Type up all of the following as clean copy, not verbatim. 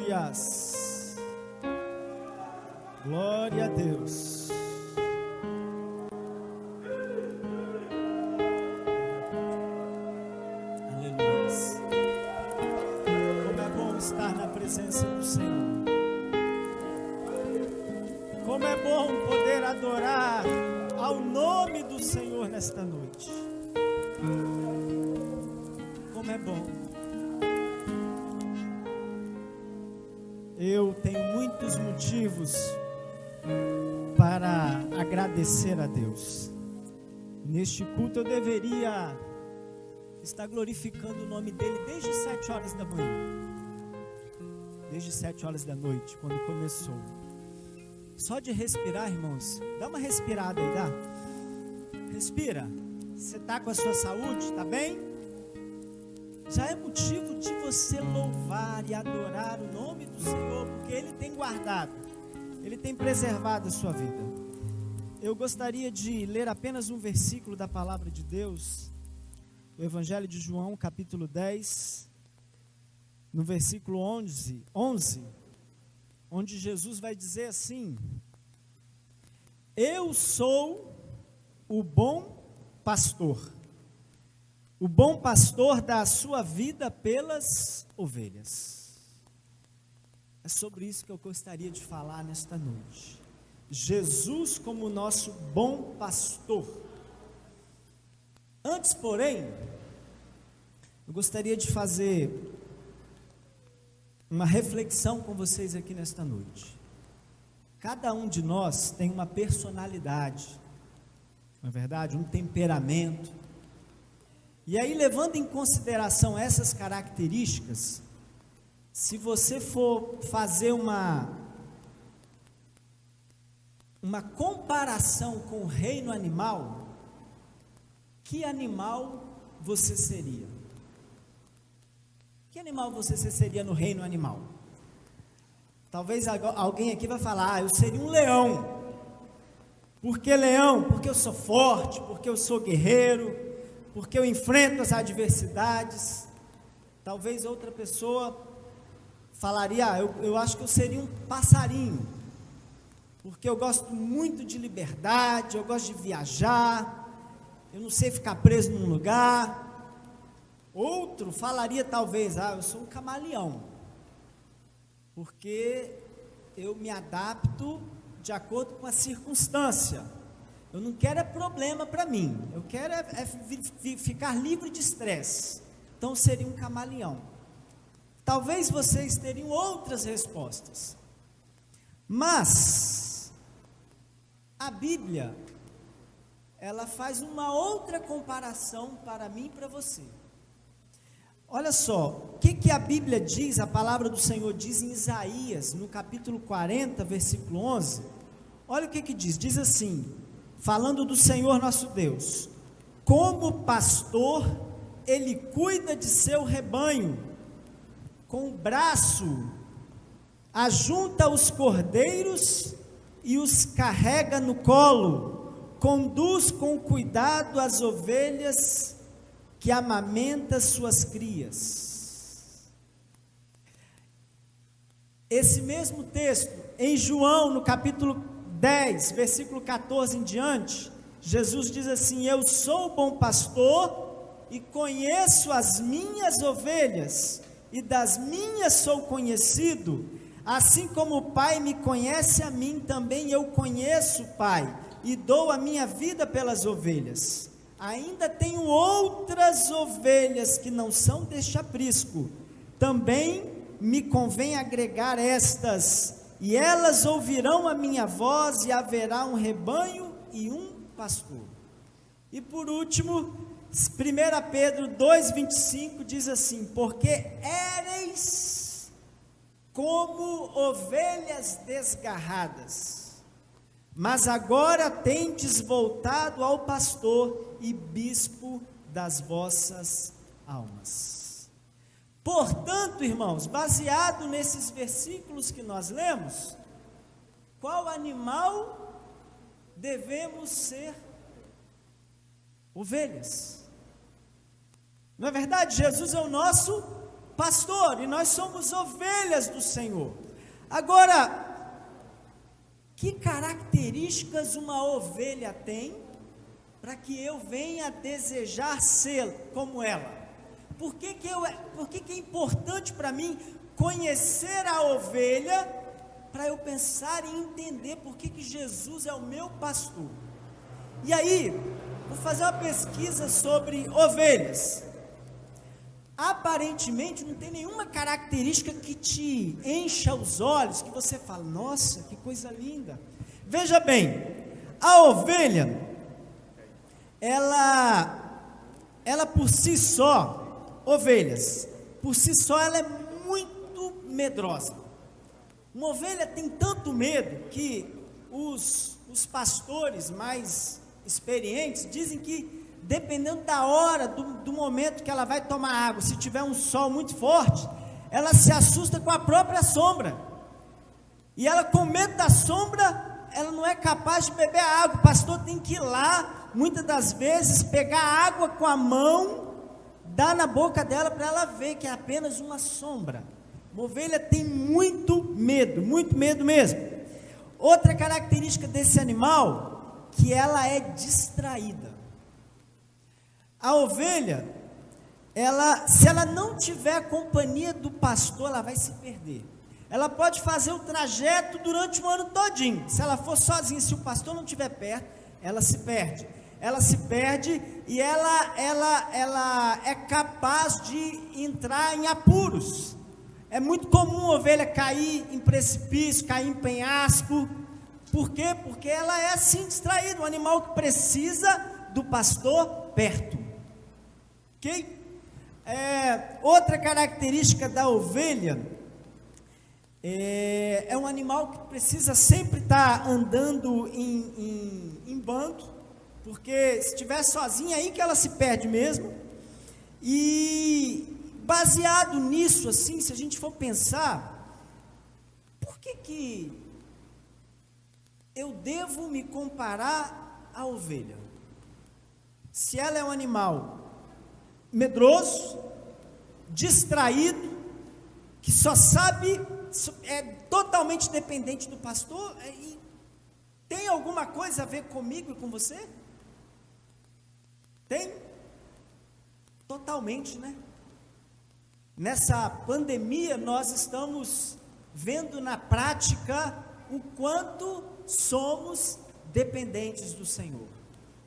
Aleluias. Glória a Deus. Aleluias. Como é bom estar na presença do Senhor. Como é bom poder adorar ao nome do Senhor nesta noite. Como é bom. Eu tenho muitos motivos para agradecer a Deus. Neste culto eu deveria estar glorificando o nome dele desde 7 horas da manhã. Desde 7 horas da noite, quando começou. Só de respirar, irmãos, dá uma respirada aí, dá? Respira. Você está com a sua saúde, está bem? Já é motivo de você louvar e adorar o nome do Senhor, porque Ele tem guardado, Ele tem preservado a sua vida. Eu gostaria de ler apenas um versículo da palavra de Deus, o Evangelho de João, capítulo 10, no versículo 11, onde Jesus vai dizer assim: eu sou o bom pastor. O bom pastor dá a sua vida pelas ovelhas. É sobre isso que eu gostaria de falar nesta noite. Jesus como nosso bom pastor. Antes, porém, eu gostaria de fazer uma reflexão com vocês aqui nesta noite. Cada um de nós tem uma personalidade, não é verdade? Um temperamento. E aí, levando em consideração essas características, se você for fazer uma comparação com o reino animal, que animal você seria? Que animal você seria no reino animal? Talvez alguém aqui vai falar: eu seria um leão. Por que leão? Porque eu sou forte, porque eu sou guerreiro, porque eu enfrento as adversidades. Talvez outra pessoa falaria: eu acho que eu seria um passarinho, porque eu gosto muito de liberdade, eu gosto de viajar, eu não sei ficar preso num lugar. Outro falaria talvez: eu sou um camaleão, porque eu me adapto de acordo com a circunstância. Eu não quero problema para mim, eu quero ficar livre de estresse. Então seria um camaleão. Talvez vocês teriam outras respostas, mas a Bíblia, ela faz uma outra comparação para mim e para você. Olha só, o que a Bíblia diz, a palavra do Senhor diz em Isaías, no capítulo 40, versículo 11. Olha o que diz, diz assim, falando do Senhor nosso Deus: como pastor, Ele cuida de seu rebanho, com o braço ajunta os cordeiros e os carrega no colo, conduz com cuidado as ovelhas que amamenta suas crias. Esse mesmo texto, em João, no capítulo 10, versículo 14 em diante, Jesus diz assim: eu sou o bom pastor e conheço as minhas ovelhas, e das minhas sou conhecido, assim como o Pai me conhece a mim, também eu conheço o Pai, e dou a minha vida pelas ovelhas. Ainda tenho outras ovelhas que não são deste aprisco, também me convém agregar estas, e elas ouvirão a minha voz, e haverá um rebanho e um pastor. E por último, 1 Pedro 2,25 diz assim: porque éreis como ovelhas desgarradas, mas agora tendes voltado ao pastor e bispo das vossas almas. Portanto, irmãos, baseado nesses versículos que nós lemos, qual animal devemos ser? Ovelhas. Não é verdade? Jesus é o nosso pastor e nós somos ovelhas do Senhor. Agora, que características uma ovelha tem para que eu venha a desejar ser como ela? Por que é importante para mim conhecer a ovelha, para eu pensar e entender por que Jesus é o meu pastor? E aí, vou fazer uma pesquisa sobre ovelhas. Aparentemente não tem nenhuma característica que te encha os olhos, que você fala, nossa, que coisa linda. Veja bem, a ovelha, ela por si só, ovelhas, por si só ela é muito medrosa. Uma ovelha tem tanto medo que os pastores mais experientes dizem que dependendo da hora, do momento que ela vai tomar água, se tiver um sol muito forte, ela se assusta com a própria sombra, e ela com medo da sombra, ela não é capaz de beber a água. O pastor tem que ir lá, muitas das vezes, pegar a água com a mão, dar na boca dela, para ela ver que é apenas uma sombra. Uma ovelha tem muito medo mesmo. Outra característica desse animal, que ela é distraída. A ovelha, se ela não tiver a companhia do pastor, ela vai se perder. Ela pode fazer o trajeto durante o ano todinho. Se ela for sozinha, se o pastor não estiver perto, ela se perde. Ela se perde e ela é capaz de entrar em apuros. É muito comum a ovelha cair em precipício, cair em penhasco. Por quê? Porque ela é assim distraída, um animal que precisa do pastor perto. Ok? Outra característica da ovelha é um animal que precisa sempre estar andando em bando, porque se estiver sozinha, aí que ela se perde mesmo. E baseado nisso, assim, se a gente for pensar, por que eu devo me comparar à ovelha? Se ela é um animal medroso, distraído, que só sabe, é totalmente dependente do pastor, e tem alguma coisa a ver comigo e com você? Tem? Totalmente, né? Nessa pandemia, nós estamos vendo na prática o quanto somos dependentes do Senhor,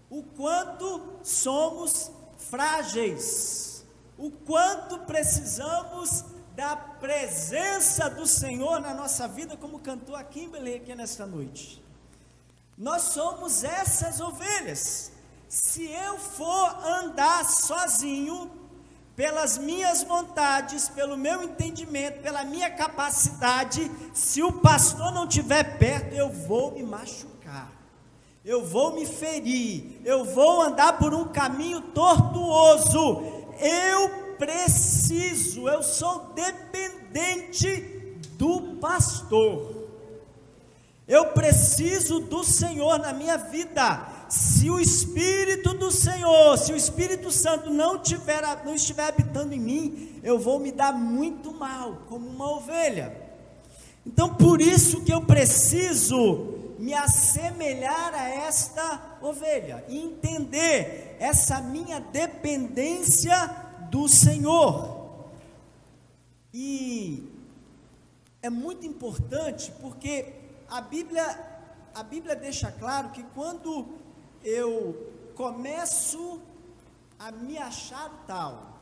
o quanto somos frágeis, o quanto precisamos da presença do Senhor na nossa vida, como cantou a Kimberly aqui nesta noite. Nós somos essas ovelhas. Se eu for andar sozinho, pelas minhas vontades, pelo meu entendimento, pela minha capacidade, se o pastor não estiver perto, eu vou me machucar, eu vou me ferir, eu vou andar por um caminho tortuoso. Eu sou dependente do pastor, eu preciso do Senhor na minha vida. Se o Espírito do Senhor, se o Espírito Santo não estiver habitando em mim, eu vou me dar muito mal, como uma ovelha. Então, por isso que eu preciso me assemelhar a esta ovelha, e entender essa minha dependência do Senhor. E é muito importante, porque a Bíblia deixa claro que quando eu começo a me achar tal,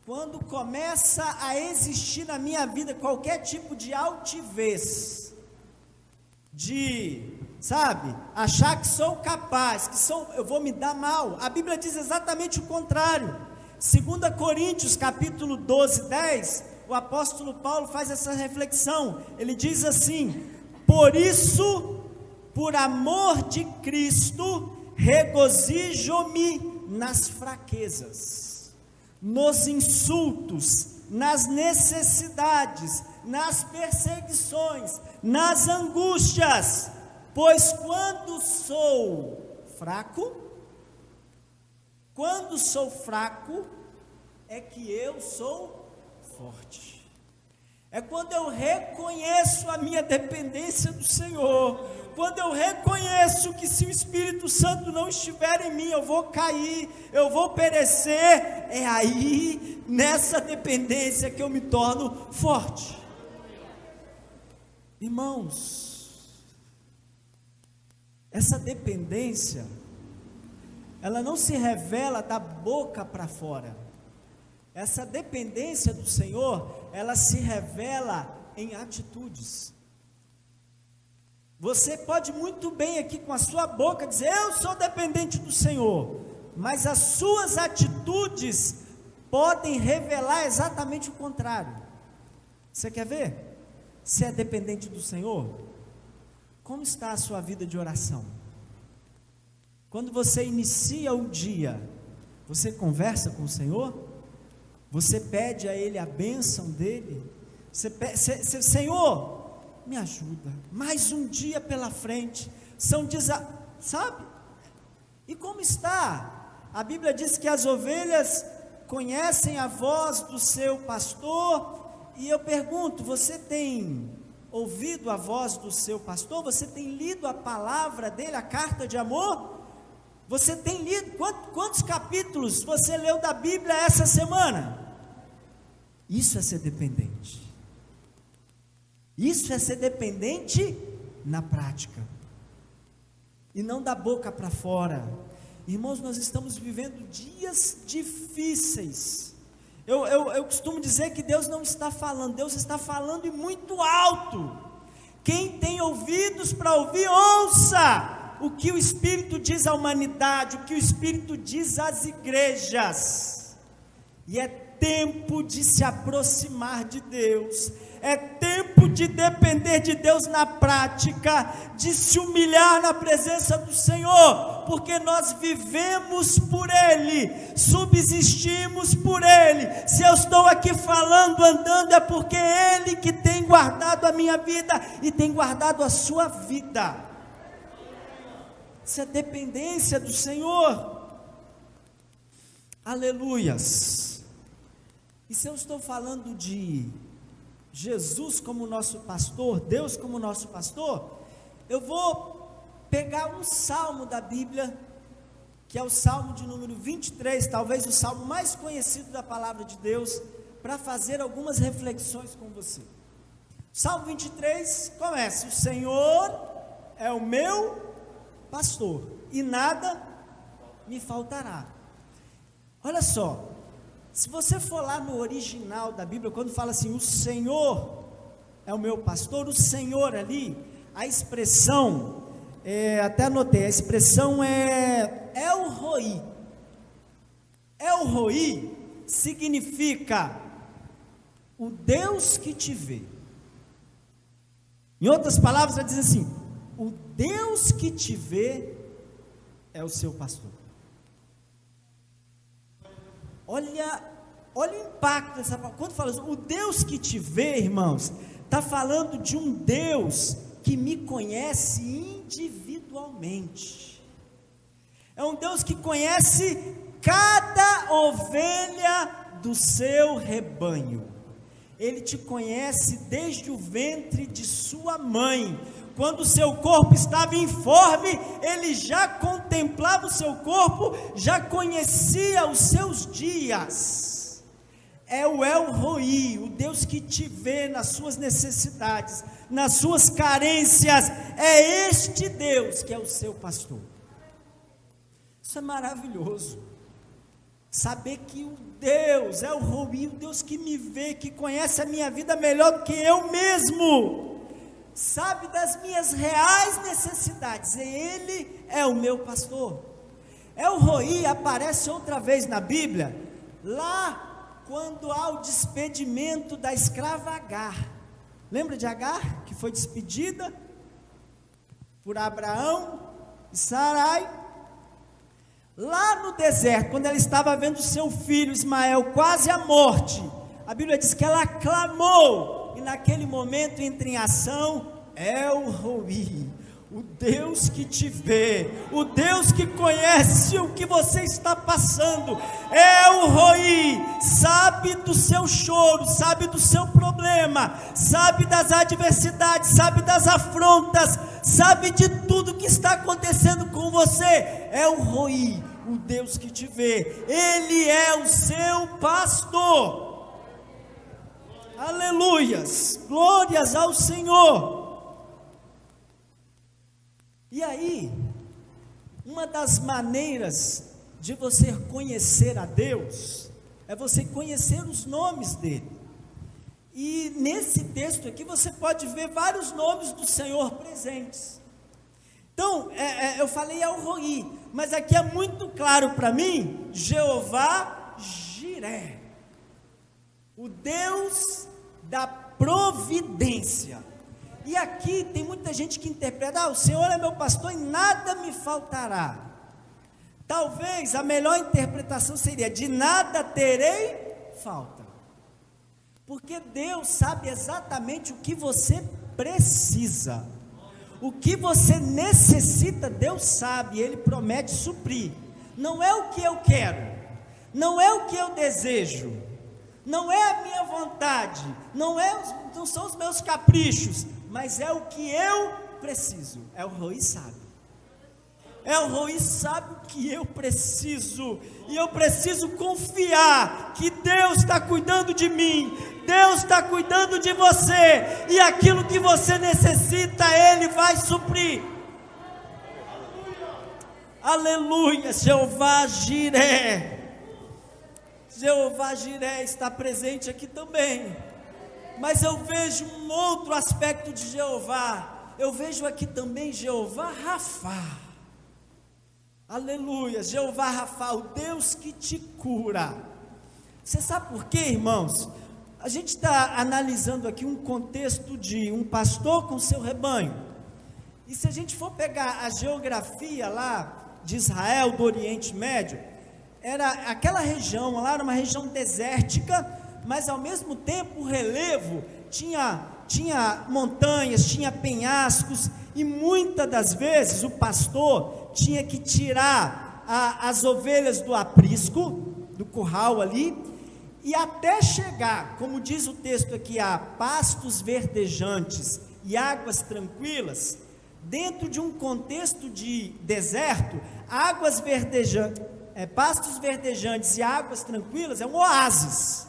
quando começa a existir na minha vida qualquer tipo de altivez, achar que sou capaz, eu vou me dar mal. A Bíblia diz exatamente o contrário. 2 Coríntios capítulo 12, 10, o apóstolo Paulo faz essa reflexão. Ele diz assim: por isso, por amor de Cristo, regozijo-me nas fraquezas, nos insultos, nas necessidades, nas perseguições, nas angústias, pois quando sou fraco, é que eu sou forte. É quando eu reconheço a minha dependência do Senhor, quando eu reconheço que se o Espírito Santo não estiver em mim, eu vou cair, eu vou perecer. É aí, nessa dependência, que eu me torno forte. Irmãos, essa dependência, ela não se revela da boca para fora. Essa dependência do Senhor, ela se revela em atitudes. Você pode muito bem aqui com a sua boca dizer, eu sou dependente do Senhor, mas as suas atitudes podem revelar exatamente o contrário. Você quer ver? Se é dependente do Senhor, como está a sua vida de oração? Quando você inicia o dia, você conversa com o Senhor? Você pede a Ele a bênção dEle? Senhor, me ajuda, mais um dia pela frente, sabe? E como está? A Bíblia diz que as ovelhas conhecem a voz do seu pastor, e eu pergunto, você tem ouvido a voz do seu pastor? Você tem lido a palavra dele, a carta de amor? Você tem lido, quantos capítulos você leu da Bíblia essa semana? Isso é ser dependente. Isso é ser dependente na prática, e não da boca para fora. Irmãos, nós estamos vivendo dias difíceis. Eu costumo dizer que Deus não está falando, Deus está falando e muito alto. Quem tem ouvidos para ouvir, ouça o que o Espírito diz à humanidade, o que o Espírito diz às igrejas. E é tempo de se aproximar de Deus, é tempo de depender de Deus na prática, de se humilhar na presença do Senhor, porque nós vivemos por Ele, subsistimos por Ele. Se eu estou aqui falando, andando, é porque é Ele que tem guardado a minha vida e tem guardado a sua vida. Isso é dependência do Senhor. Aleluias. E se eu estou falando de Jesus como nosso pastor, Deus como nosso pastor, eu vou pegar um salmo da Bíblia, que é o salmo de número 23, talvez o salmo mais conhecido da palavra de Deus, para fazer algumas reflexões com você. Salmo 23 começa: o Senhor é o meu pastor, e nada me faltará. Olha só, se você for lá no original da Bíblia, quando fala assim, o Senhor é o meu pastor, o Senhor ali, a expressão, até anotei, a expressão é El Roi. El Roi significa o Deus que te vê. Em outras palavras, ela diz assim, o Deus que te vê é o seu pastor. Olha o impacto dessa palavra. Quando fala assim, o Deus que te vê, irmãos, está falando de um Deus que me conhece individualmente. É um Deus que conhece cada ovelha do seu rebanho. Ele te conhece desde o ventre de sua mãe. Quando o seu corpo estava informe, Ele já contemplava o seu corpo, já conhecia os seus dias. É o El Roi, o Deus que te vê nas suas necessidades, nas suas carências. É este Deus que é o seu pastor. Isso é maravilhoso. Saber que o Deus é o Roi, o Deus que me vê, que conhece a minha vida melhor do que eu mesmo, sabe das minhas reais necessidades, e Ele é o meu pastor. El Roi aparece outra vez na Bíblia, lá quando há o despedimento da escrava Agar. Lembra de Agar, que foi despedida por Abraão e Sarai? Lá no deserto, quando ela estava vendo seu filho Ismael quase à morte, a Bíblia diz que ela clamou, e naquele momento entra em ação El Roi, O Deus que te vê, o Deus que conhece o que você está passando, é o Roi, sabe do seu choro, sabe do seu problema, sabe das adversidades, sabe das afrontas, sabe de tudo que está acontecendo com você. É o Roi, o Deus que te vê, Ele é o seu pastor. Aleluias, glórias ao Senhor. E aí, uma das maneiras de você conhecer a Deus, é você conhecer os nomes dEle. E nesse texto aqui, você pode ver vários nomes do Senhor presentes. Então, eu falei é o Roi, mas aqui é muito claro para mim, Jeová Jiré, o Deus da providência. E aqui tem muita gente que interpreta, o Senhor é meu pastor e nada me faltará. Talvez a melhor interpretação seria, de nada terei falta. Porque Deus sabe exatamente o que você precisa. O que você necessita, Deus sabe, Ele promete suprir. Não é o que eu quero, não é o que eu desejo, não é a minha vontade, não são os meus caprichos, mas é o que eu preciso. É o Roi sabe. É o Roi sabe o que eu preciso. E eu preciso confiar que Deus está cuidando de mim. Deus está cuidando de você. E aquilo que você necessita, Ele vai suprir. Aleluia. Jeová Jiré. Jeová Jiré está presente aqui também. Mas eu vejo um outro aspecto de Jeová. Eu vejo aqui também Jeová Rafá. Aleluia, Jeová Rafá, o Deus que te cura. Você sabe por quê, irmãos? A gente está analisando aqui um contexto de um pastor com seu rebanho. E se a gente for pegar a geografia lá de Israel, do Oriente Médio, era aquela região lá, era uma região desértica, mas ao mesmo tempo o relevo tinha montanhas, tinha penhascos, e muitas das vezes o pastor tinha que tirar as ovelhas do aprisco, do curral ali, e até chegar, como diz o texto aqui, a pastos verdejantes e águas tranquilas, dentro de um contexto de deserto, pastos verdejantes e águas tranquilas é um oásis.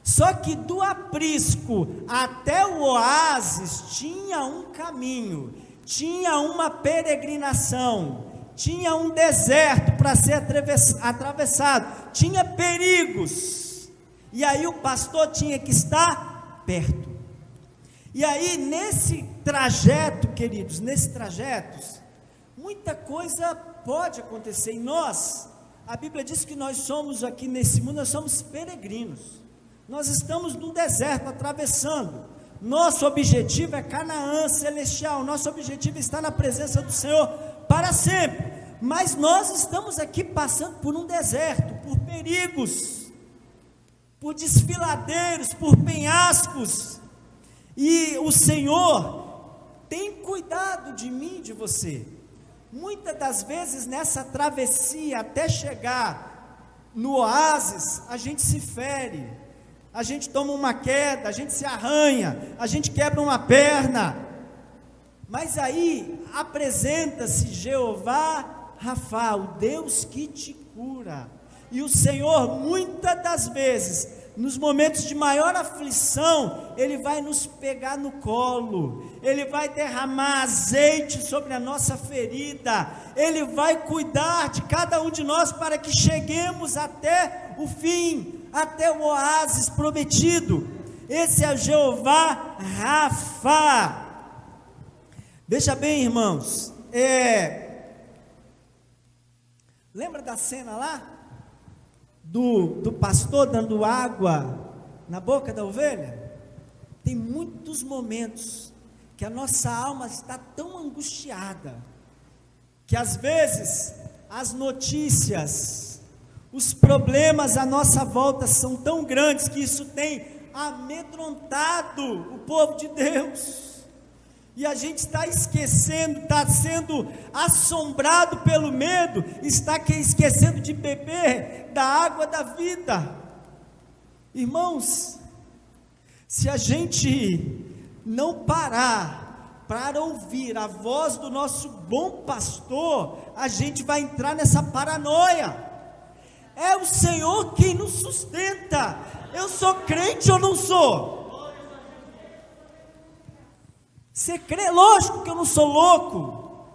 Só que do aprisco até o oásis tinha um caminho, tinha uma peregrinação, tinha um deserto para ser atravessado, tinha perigos, e aí o pastor tinha que estar perto. E aí nesse trajeto, queridos, muita coisa pode acontecer, e a Bíblia diz que nós somos aqui nesse mundo, nós somos peregrinos. Nós estamos no deserto, atravessando. Nosso objetivo é Canaã celestial. Nosso objetivo é estar na presença do Senhor para sempre. Mas nós estamos aqui passando por um deserto, por perigos, por desfiladeiros, por penhascos. E o Senhor tem cuidado de mim e de você. Muitas das vezes nessa travessia até chegar no oásis, a gente se fere. A gente toma uma queda, a gente se arranha, a gente quebra uma perna, mas aí apresenta-se Jeová Rafá, o Deus que te cura. E o Senhor, muitas das vezes, nos momentos de maior aflição, Ele vai nos pegar no colo, Ele vai derramar azeite sobre a nossa ferida, Ele vai cuidar de cada um de nós para que cheguemos até o fim, até o oásis prometido. Esse é o Jeová Rafá. Veja bem, irmãos, lembra da cena lá? Do pastor dando água na boca da ovelha? Tem muitos momentos que a nossa alma está tão angustiada, que às vezes as notícias, os problemas à nossa volta são tão grandes que isso tem amedrontado o povo de Deus. e a gente está esquecendo, está sendo assombrado pelo medo, está esquecendo de beber da água da vida. Irmãos, se a gente não parar para ouvir a voz do nosso bom pastor, a gente vai entrar nessa paranoia. É o Senhor quem nos sustenta. Eu sou crente ou não sou? Você crê? Lógico que eu não sou louco,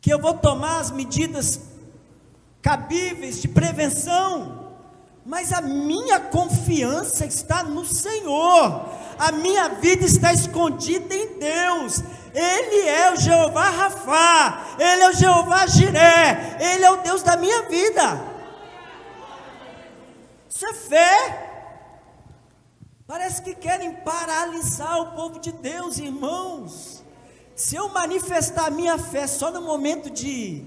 que eu vou tomar as medidas cabíveis de prevenção, mas a minha confiança está no Senhor, a minha vida está escondida em Deus. Ele é o Jeová Rafá, Ele é o Jeová Jiré, Ele é o Deus da minha vida. Isso é fé. Parece que querem paralisar o povo de Deus, irmãos. Se eu manifestar a minha fé só no momento de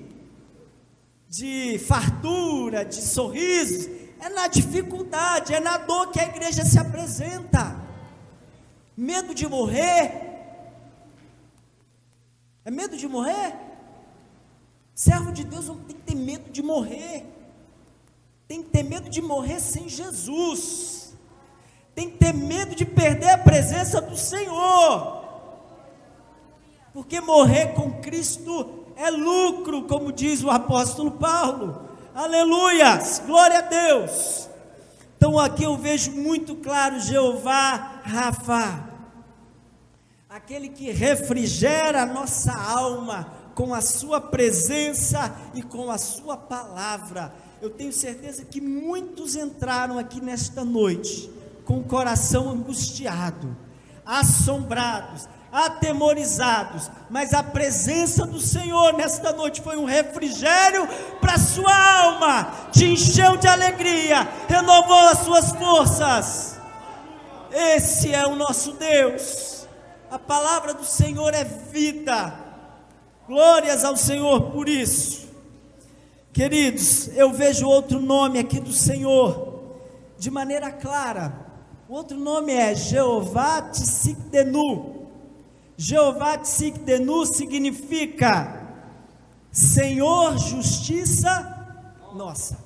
fartura, de sorrisos, é na dificuldade, é na dor que a igreja se apresenta. Medo de morrer? É medo de morrer? Servo de Deus não tem que ter medo de morrer. Tem que ter medo de morrer sem Jesus. Tem que ter medo de perder a presença do Senhor. Porque morrer com Cristo é lucro, como diz o apóstolo Paulo. Aleluias, glória a Deus. Então aqui eu vejo muito claro Jeová Rafá, aquele que refrigera a nossa alma com a sua presença e com a sua palavra. Eu tenho certeza que muitos entraram aqui nesta noite com o coração angustiado, assombrados, atemorizados, mas a presença do Senhor nesta noite foi um refrigério para a sua alma, te encheu de alegria, renovou as suas forças. Esse é o nosso Deus. A palavra do Senhor é vida. Glórias ao Senhor por isso. Queridos, eu vejo outro nome aqui do Senhor de maneira clara. O outro nome é Jeová Tsidkenu. Jeová Tsidkenu significa Senhor, justiça nossa.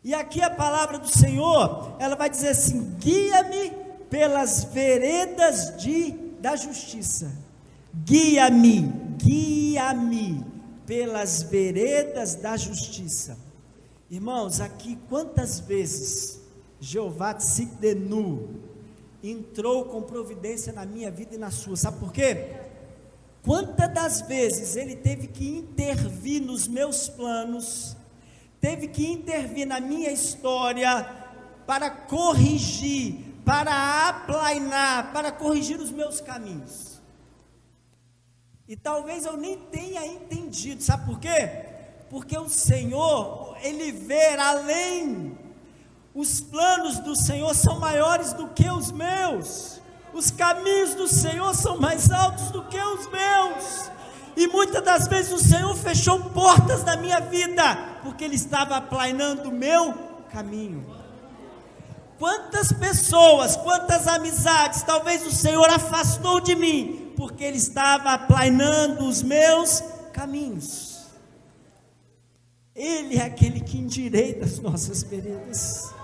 E aqui a palavra do Senhor, ela vai dizer assim: guia-me pelas veredas da justiça. Guia-me pelas veredas da justiça. Irmãos, aqui quantas vezes Jeová Tsidkenu entrou com providência na minha vida e na sua, sabe por quê? Quantas das vezes ele teve que intervir nos meus planos, teve que intervir na minha história, para corrigir, para aplainar, para corrigir os meus caminhos, e talvez eu nem tenha entendido, sabe por quê? Porque o Senhor, Ele vê além. Os planos do Senhor são maiores do que os meus. Os caminhos do Senhor são mais altos do que os meus. E muitas das vezes o Senhor fechou portas da minha vida, porque Ele estava aplainando o meu caminho. Quantas pessoas, quantas amizades, talvez o Senhor afastou de mim, porque Ele estava aplainando os meus caminhos. Ele é aquele que endireita as nossas veredas.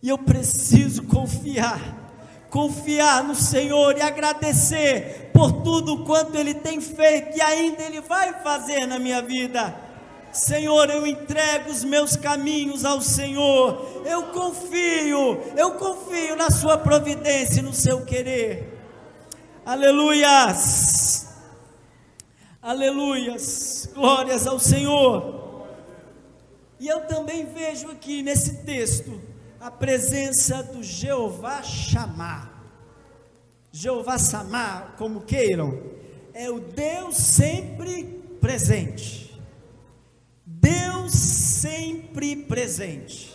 E eu preciso confiar no Senhor e agradecer por tudo quanto Ele tem feito e ainda Ele vai fazer na minha vida. Senhor, eu entrego os meus caminhos ao Senhor, eu confio na sua providência e no seu querer. Aleluias, aleluias, glórias ao Senhor. E eu também vejo aqui nesse texto a presença do Jeová Shammah. Jeová Shammah, como queiram, é o Deus sempre presente. Deus sempre presente.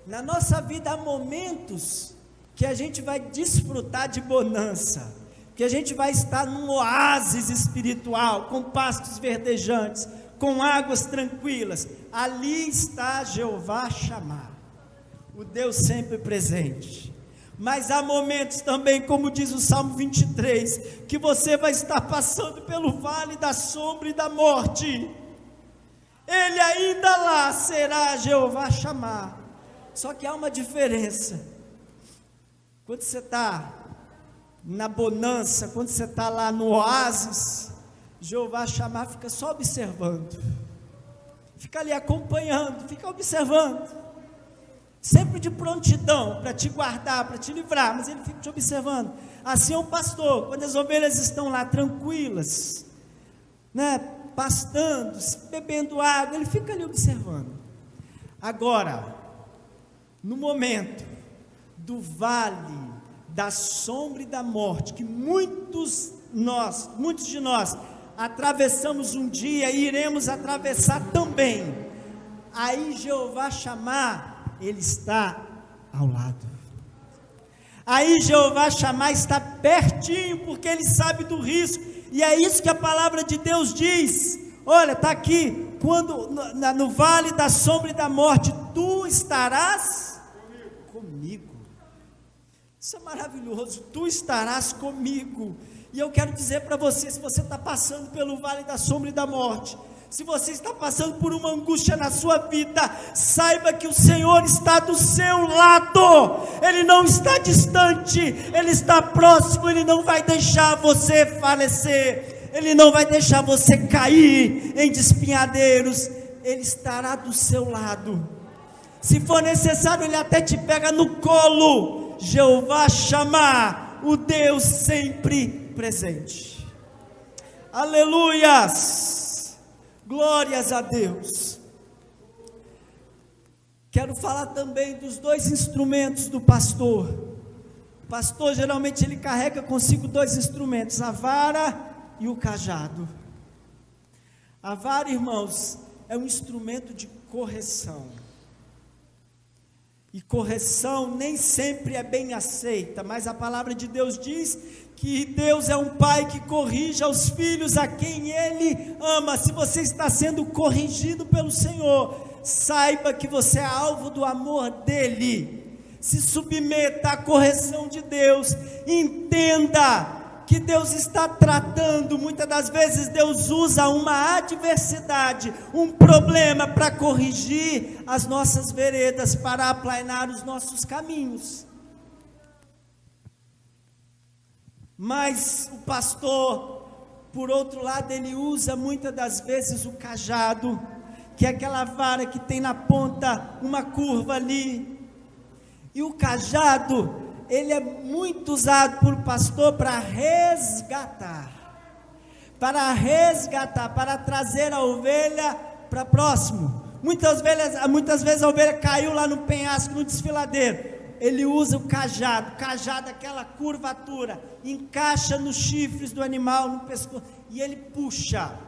Na nossa vida há momentos que a gente vai desfrutar de bonança, que a gente vai estar num oásis espiritual, com pastos verdejantes, com águas tranquilas. Ali está Jeová Shammah, o Deus sempre presente. Mas há momentos também, como diz o Salmo 23, que você vai estar passando pelo vale da sombra e da morte. Ele ainda lá será Jeová Shammah. Só que há uma diferença. Quando você está na bonança, quando você está lá no oásis, Jeová Shammah fica só observando, fica ali acompanhando, fica observando, sempre de prontidão para te guardar, para te livrar, mas ele fica te observando. Assim é um pastor, quando as ovelhas estão lá tranquilas, né, pastando, bebendo água, ele fica ali observando. Agora, no momento do vale da sombra e da morte, que muitos de nós atravessamos um dia e iremos atravessar também, aí Jeová Shammah, ele está ao lado. Aí Jeová Shammah está pertinho, porque ele sabe do risco, e é isso que a palavra de Deus diz. Olha, está aqui, quando no vale da sombra e da morte, tu estarás comigo. Isso é maravilhoso, tu estarás comigo. E eu quero dizer para você, se você está passando pelo vale da sombra e da morte, se você está passando por uma angústia na sua vida, saiba que o Senhor está do seu lado, Ele não está distante, Ele está próximo, Ele não vai deixar você falecer, Ele não vai deixar você cair em despenhadeiros, Ele estará do seu lado. Se for necessário, Ele até te pega no colo. Jeová Shammah, o Deus sempre presente. Aleluias, glórias a Deus. Quero falar também dos dois instrumentos do pastor. O pastor geralmente ele carrega consigo dois instrumentos, a vara e o cajado. A vara, irmãos, é um instrumento de correção. E correção nem sempre é bem aceita, mas a palavra de Deus diz que Deus é um pai que corrige aos filhos a quem Ele ama. Se você está sendo corrigido pelo Senhor, saiba que você é alvo do amor dEle. Se submeta à correção de Deus, entenda que Deus está tratando. Muitas das vezes Deus usa uma adversidade, um problema para corrigir as nossas veredas, para aplainar os nossos caminhos. Mas o pastor, por outro lado, ele usa muitas das vezes o cajado, que é aquela vara que tem na ponta uma curva ali, e o cajado, ele é muito usado por pastor para resgatar, para trazer a ovelha para próximo. Muitas vezes a ovelha caiu lá no penhasco, no desfiladeiro, ele usa o cajado, aquela curvatura, encaixa nos chifres do animal, no pescoço, e ele puxa,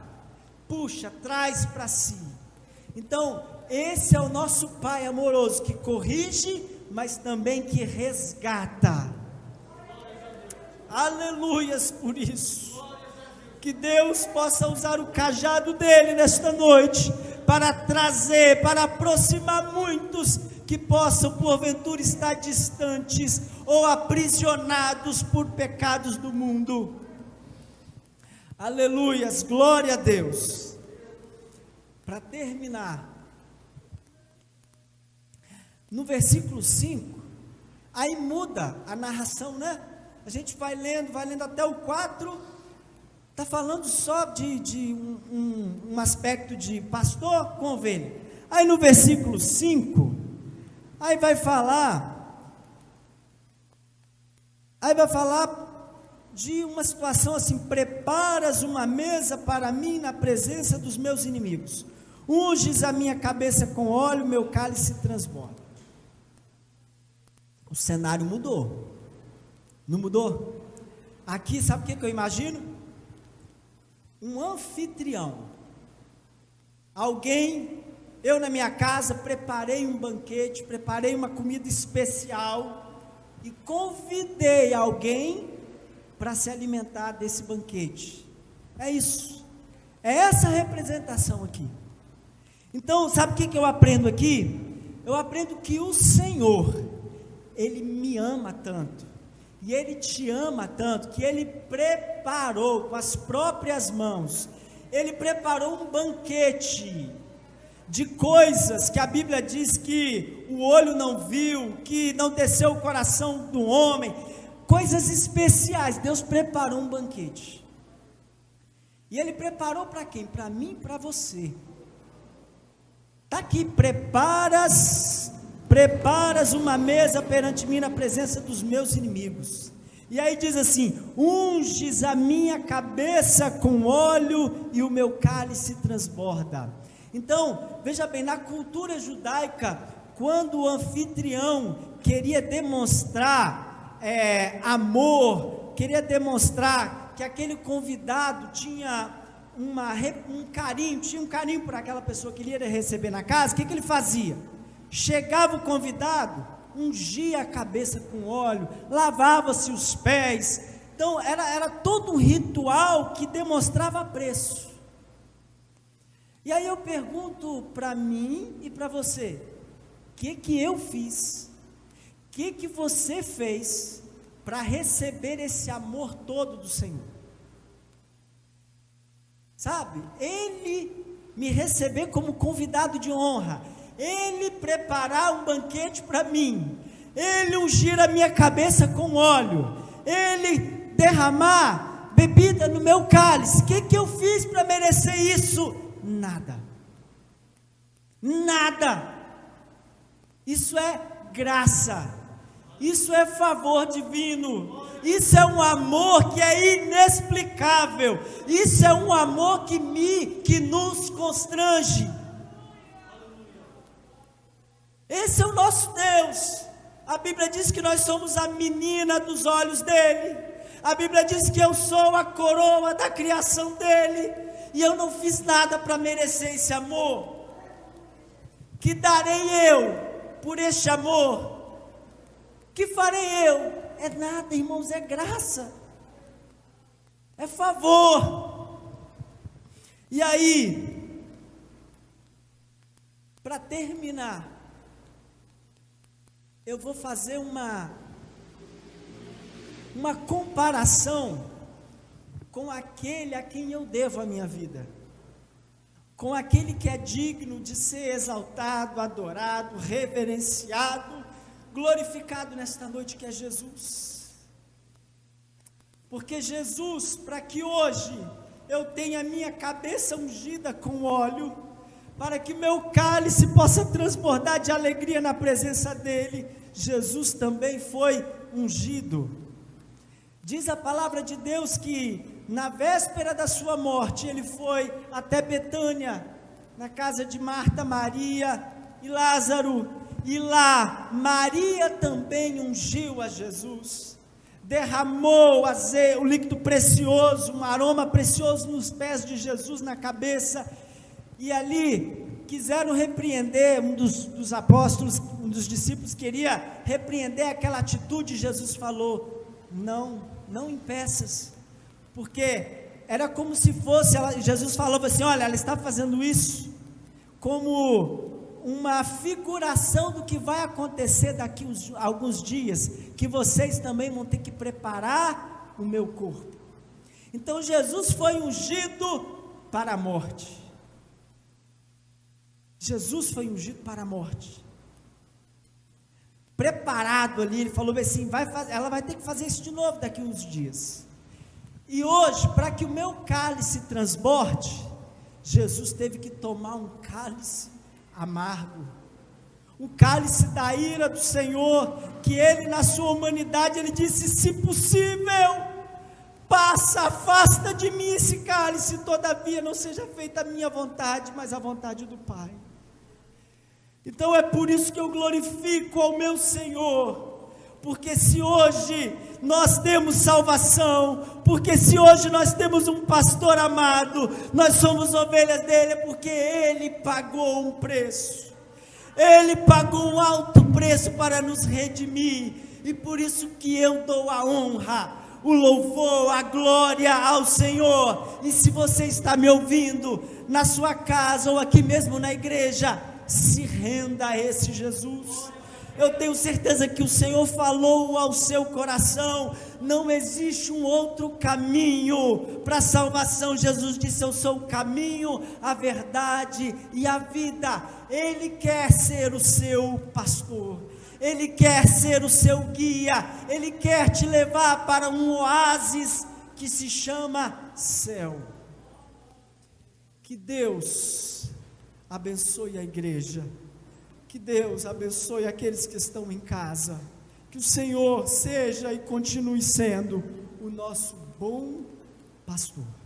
traz para si. Então, esse é o nosso Pai amoroso, que corrige, mas também que resgata. Aleluias por isso. Que Deus possa usar o cajado dele nesta noite, para trazer, para aproximar muitos, que possam porventura estar distantes, ou aprisionados por pecados do mundo. Aleluias, glória a Deus. Para terminar, no versículo 5, aí muda a narração, né? A gente vai lendo até o 4, está falando só de um aspecto de pastor com ovelha. Aí no versículo 5, aí vai falar de uma situação assim: preparas uma mesa para mim na presença dos meus inimigos, unges a minha cabeça com óleo, meu cálice transborda. O cenário mudou, não mudou? Aqui, sabe o que eu imagino? Um anfitrião, alguém, eu na minha casa preparei um banquete, preparei uma comida especial e convidei alguém para se alimentar desse banquete. É isso, é essa representação aqui. Então, sabe o que eu aprendo aqui? Eu aprendo que o Senhor, Ele me ama tanto, e Ele te ama tanto, que Ele preparou com as próprias mãos, Ele preparou um banquete de coisas que a Bíblia diz que o olho não viu, que não desceu o coração do homem, coisas especiais. Deus preparou um banquete, e Ele preparou para quem? Para mim e para você. Está aqui: preparas uma mesa perante mim na presença dos meus inimigos. E aí diz assim: unges a minha cabeça com óleo e o meu cálice transborda. Então, veja bem, na cultura judaica, quando o anfitrião queria demonstrar amor, queria demonstrar que aquele convidado tinha um carinho por aquela pessoa que ele ia receber na casa, o que ele fazia? Chegava o convidado, ungia a cabeça com óleo, lavava-se os pés. Então era todo um ritual que demonstrava apreço. E aí eu pergunto para mim e para você: o que eu fiz, o que você fez para receber esse amor todo do Senhor? Sabe, Ele me receber como convidado de honra, Ele preparar um banquete para mim, Ele ungir a minha cabeça com óleo, Ele derramar bebida no meu cálice. O que eu fiz para merecer isso? Nada, nada. Isso é graça, isso é favor divino, isso é um amor que é inexplicável, isso é um amor que nos constrange. Esse é o nosso Deus. A Bíblia diz que nós somos a menina dos olhos dele, a Bíblia diz que eu sou a coroa da criação dele, e eu não fiz nada para merecer esse amor. Que darei eu por este amor? Que farei eu? É nada, irmãos, é graça, é favor. E aí, para terminar, eu vou fazer uma comparação com aquele a quem eu devo a minha vida, com aquele que é digno de ser exaltado, adorado, reverenciado, glorificado nesta noite, que é Jesus. Porque Jesus, para que hoje eu tenha a minha cabeça ungida com óleo, para que meu cálice possa transbordar de alegria na presença dele, Jesus também foi ungido. Diz a palavra de Deus que na véspera da sua morte, ele foi até Betânia, na casa de Marta, Maria e Lázaro, e lá Maria também ungiu a Jesus, derramou o líquido precioso, um aroma precioso nos pés de Jesus, na cabeça. E ali quiseram repreender, um dos apóstolos, um dos discípulos queria repreender aquela atitude. Jesus falou: não impeças, porque era como se fosse, Jesus falava assim: olha, ela está fazendo isso como uma figuração do que vai acontecer daqui a alguns dias, que vocês também vão ter que preparar o meu corpo. Então Jesus foi ungido para a morte. Jesus foi ungido para a morte, preparado ali. Ele falou assim: ela vai ter que fazer isso de novo daqui a uns dias. E hoje, para que o meu cálice transborde, Jesus teve que tomar um cálice amargo, um cálice da ira do Senhor, que ele, na sua humanidade, ele disse: se possível, afasta de mim esse cálice, todavia não seja feita a minha vontade, mas a vontade do Pai. Então é por isso que eu glorifico ao meu Senhor, porque se hoje nós temos salvação, porque se hoje nós temos um pastor amado, nós somos ovelhas dele, é porque ele pagou um preço, ele pagou um alto preço para nos redimir, e por isso que eu dou a honra, o louvor, a glória ao Senhor. E se você está me ouvindo na sua casa ou aqui mesmo na igreja, se renda a esse Jesus, Eu tenho certeza que o Senhor falou ao seu coração. Não existe um outro caminho para a salvação. Jesus disse: eu sou o caminho, a verdade e a vida. Ele quer ser o seu pastor, Ele quer ser o seu guia, Ele quer te levar para um oásis que se chama céu. Que Deus abençoe a igreja, que Deus abençoe aqueles que estão em casa, que o Senhor seja e continue sendo o nosso bom pastor.